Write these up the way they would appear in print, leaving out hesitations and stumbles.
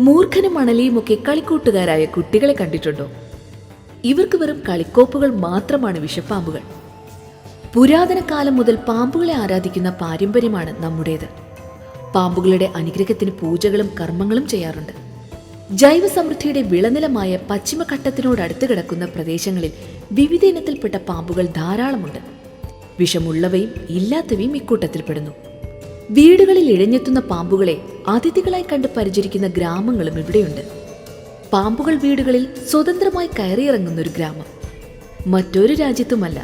മൂർഖനും മണലിയുമൊക്കെ കളിക്കൂട്ടുകാരായ കുട്ടികളെ കണ്ടിട്ടുണ്ടോ? ഇവർക്ക് വെറും കളിക്കോപ്പുകൾ മാത്രമാണ് വിഷപ്പാമ്പുകൾ. പുരാതന കാലം മുതൽ പാമ്പുകളെ ആരാധിക്കുന്ന പാരമ്പര്യമാണ് നമ്മുടേത്. പാമ്പുകളുടെ അനുഗ്രഹത്തിന് പൂജകളും കർമ്മങ്ങളും ചെയ്യാറുണ്ട്. ജൈവസമൃദ്ധിയുടെ വിളനിലമായ പശ്ചിമഘട്ടത്തിനോടടുത്ത് കിടക്കുന്ന പ്രദേശങ്ങളിൽ വിവിധ ഇനത്തിൽപ്പെട്ട പാമ്പുകൾ ധാരാളമുണ്ട്. വിഷമുള്ളവയും ഇല്ലാത്തവയും ഇക്കൂട്ടത്തിൽപ്പെടുന്നു. വീടുകളിൽ ഇഴഞ്ഞെത്തുന്ന പാമ്പുകളെ അതിഥികളായി കണ്ട് പരിചരിക്കുന്ന ഗ്രാമങ്ങളും ഇവിടെയുണ്ട്. പാമ്പുകൾ വീടുകളിൽ സ്വതന്ത്രമായി കയറിയിറങ്ങുന്ന ഒരു ഗ്രാമം മറ്റൊരു രാജ്യത്തുമല്ല,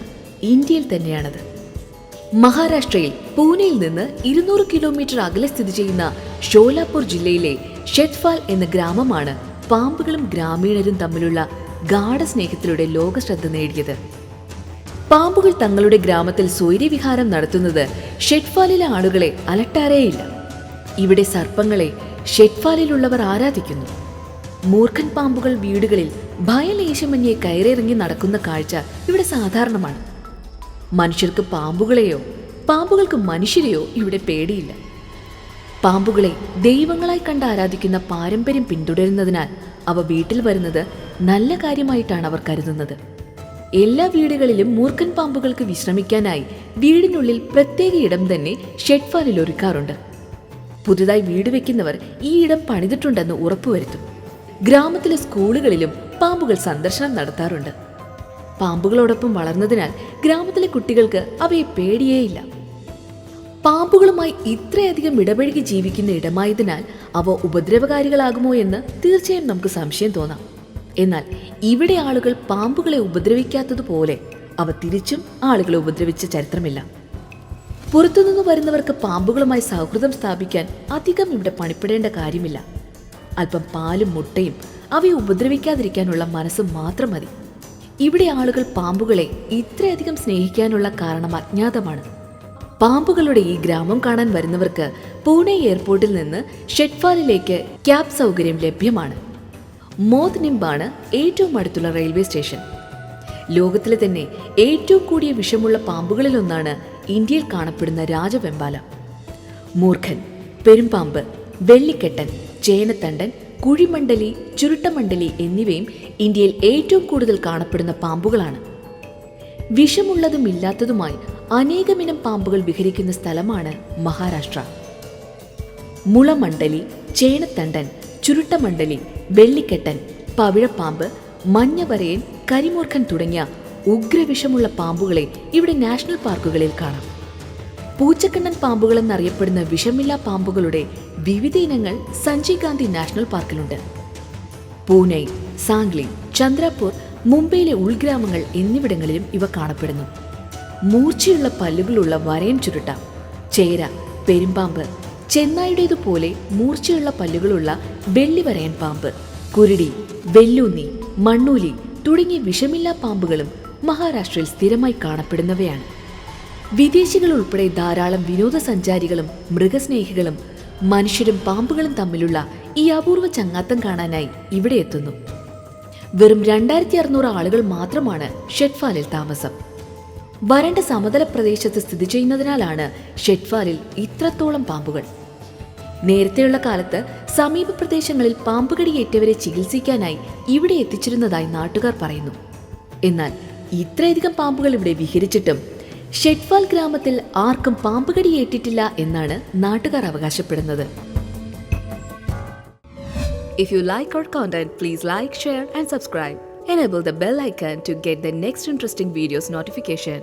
ഇന്ത്യയിൽ തന്നെയാണത്. മഹാരാഷ്ട്രയിൽ പൂനെയിൽ നിന്ന് 200 കിലോമീറ്റർ അകലെ സ്ഥിതി ചെയ്യുന്ന ഷോലാപൂർ ജില്ലയിലെ ഷെറ്റ്ഫാൽ എന്ന ഗ്രാമമാണ് പാമ്പുകളും ഗ്രാമീണരും തമ്മിലുള്ള ഗാഢസ്നേഹത്തിലൂടെ ലോകശ്രദ്ധ നേടിയത്. പാമ്പുകൾ തങ്ങളുടെ ഗ്രാമത്തിൽ സ്വൈര്യവിഹാരം നടത്തുന്നത് ഷെറ്റ്ഫാലിലെ ആളുകളെ അലട്ടാറേയില്ല. ഇവിടെ സർപ്പങ്ങളെ ഷെറ്റ്ഫാലിലുള്ളവർ ആരാധിക്കുന്നു. മൂർഖൻ പാമ്പുകൾ വീടുകളിൽ ഭയലേശമന്യേ കയറിയിറങ്ങി നടക്കുന്ന കാഴ്ച ഇവിടെ സാധാരണമാണ്. മനുഷ്യർക്ക് പാമ്പുകളെയോ പാമ്പുകൾക്ക് മനുഷ്യരെയോ ഇവിടെ പേടിയില്ല. പാമ്പുകളെ ദൈവങ്ങളായി കണ്ട് ആരാധിക്കുന്ന പാരമ്പര്യം പിന്തുടരുന്നതിനാൽ അവ വീട്ടിൽ വരുന്നത് നല്ല കാര്യമായിട്ടാണ് അവർ കരുതുന്നത്. എല്ലാ വീടുകളിലും മൂർഖൻ പാമ്പുകൾക്ക് വിശ്രമിക്കാനായി വീടിനുള്ളിൽ പ്രത്യേക ഇടം തന്നെ ഷെറ്റ്ഫാലിൽ ഒരുക്കാറുണ്ട്. പുതുതായി വീട് വെക്കുന്നവർ ഈ ഇടം പണിതിട്ടുണ്ടെന്ന് ഉറപ്പുവരുത്തും. ഗ്രാമത്തിലെ സ്കൂളുകളിലും പാമ്പുകൾ സന്ദർശനം നടത്താറുണ്ട്. പാമ്പുകളോടൊപ്പം വളർന്നതിനാൽ ഗ്രാമത്തിലെ കുട്ടികൾക്ക് അവയെ പേടിയേയില്ല. പാമ്പുകളുമായി ഇത്രയധികം ഇടപഴകി ജീവിക്കുന്ന ഇടമായതിനാൽ അവ ഉപദ്രവകാരികളാകുമോ എന്ന് തീർച്ചയായും നമുക്ക് സംശയം തോന്നാം. എന്നാൽ ഇവിടെ ആളുകൾ പാമ്പുകളെ ഉപദ്രവിക്കാത്തതുപോലെ അവ തിരിച്ചും ആളുകളെ ഉപദ്രവിച്ച ചരിത്രമില്ല. പുറത്തുനിന്ന് വരുന്നവർക്ക് പാമ്പുകളുമായി സൗഹൃദം സ്ഥാപിക്കാൻ അധികം ഇവിടെ പണിപ്പെടേണ്ട കാര്യമില്ല. അല്പം പാലും മുട്ടയും അവയെ ഉപദ്രവിക്കാതിരിക്കാനുള്ള മനസ്സ് മാത്രം മതി. ഇവിടെ ആളുകൾ പാമ്പുകളെ ഇത്രയധികം സ്നേഹിക്കാനുള്ള കാരണം അജ്ഞാതമാണ്. പാമ്പുകളുടെ ഈ ഗ്രാമം കാണാൻ വരുന്നവർക്ക് പൂനെ എയർപോർട്ടിൽ നിന്ന് ഷെറ്റ്ഫാലിലേക്ക് ക്യാബ് സൗകര്യം ലഭ്യമാണ്. മോദ്നിംബാണ് ഏറ്റവും അടുത്തുള്ള റെയിൽവേ സ്റ്റേഷൻ. ലോകത്തിലെ തന്നെ ഏറ്റവും കൂടിയ വിഷമുള്ള പാമ്പുകളിലൊന്നാണ് ഇന്ത്യയിൽ കാണപ്പെടുന്ന രാജവെമ്പാല. മൂർഖൻ, പെരുമ്പാമ്പ്, വെള്ളിക്കെട്ടൻ, ചേനത്തണ്ടൻ, കുഴിമണ്ഡലി, ചുരുട്ടമണ്ഡലി എന്നിവയും ഇന്ത്യയിൽ ഏറ്റവും കൂടുതൽ കാണപ്പെടുന്ന പാമ്പുകളാണ്. വിഷമുള്ളതും ഇല്ലാത്തതുമായി അനേകമിനം പാമ്പുകൾ വിഹരിക്കുന്ന സ്ഥലമാണ് മഹാരാഷ്ട്ര. മുളമണ്ഡലി, ചേനത്തണ്ടൻ, ചുരുട്ടമണ്ഡലി, വെള്ളിക്കെട്ടൻ, പവിഴപ്പാമ്പ്, മഞ്ഞവരയൻ, കരിമൂർഖൻ തുടങ്ങിയ ഉഗ്രവിഷമുള്ള പാമ്പുകളെ ഇവിടെ നാഷണൽ പാർക്കുകളിൽ കാണാം. പൂച്ചക്കണ്ണൻ പാമ്പുകൾ എന്നറിയപ്പെടുന്ന വിഷമില്ലാ പാമ്പുകളുടെ വിവിധ ഇനങ്ങൾ സഞ്ജയ് ഗാന്ധി നാഷണൽ പാർക്കിലുണ്ട്. പൂനെ, സാംഗ്ലി, ചന്ദ്രപൂർ, മുംബൈയിലെ ഉൾഗ്രാമങ്ങൾ എന്നിവിടങ്ങളിലും ഇവ കാണപ്പെടുന്നു. മൂർച്ചയുള്ള പല്ലുകളുള്ള വരയൻ ചുരുട്ട, ചേര, പെരുമ്പാമ്പ്, ചെന്നായുടേതുപോലെ മൂർച്ചയുള്ള പല്ലുകളുള്ള വെള്ളിവരയൻ പാമ്പ്, കുരുടി, വെല്ലൂന്നി, മണ്ണൂലി തുടങ്ങിയ വിഷമില്ലാ പാമ്പുകളും മഹാരാഷ്ട്രയിൽ സ്ഥിരമായി കാണപ്പെടുന്നവയാണ്. വിദേശികൾ ഉൾപ്പെടെ ധാരാളം വിനോദസഞ്ചാരികളും മൃഗസ്നേഹികളും മനുഷ്യരും പാമ്പുകളും തമ്മിലുള്ള ഈ അപൂർവ ചങ്ങാത്തം കാണാനായി ഇവിടെ എത്തുന്നു. വെറും 2600 ആളുകൾ മാത്രമാണ് ഷെറ്റ്ഫാലിൽ താമസം. വരണ്ട സമതല പ്രദേശത്ത് സ്ഥിതി ചെയ്യുന്നതിനാലാണ് ഷെറ്റ്ഫാലിൽ ഇത്രത്തോളം പാമ്പുകൾ. നേരത്തെയുള്ള കാലത്ത് സമീപ പ്രദേശങ്ങളിൽ പാമ്പുകടിയേറ്റവരെ ചികിത്സിക്കാനായി ഇവിടെ എത്തിച്ചിരുന്നതായി നാട്ടുകാർ പറയുന്നു. എന്നാൽ ഇത്രയധികം പാമ്പുകൾ ഇവിടെ വിഹരിച്ചിട്ടും ഷെറ്റ്ഫാൽ ഗ്രാമത്തിൽ ആർക്കും പാമ്പുകടിയേറ്റിട്ടില്ല എന്നാണ് നാട്ടുകാർ അവകാശപ്പെടുന്നത്. If you like our content, please like, share and subscribe. Enable the bell icon to get the next interesting videos notification.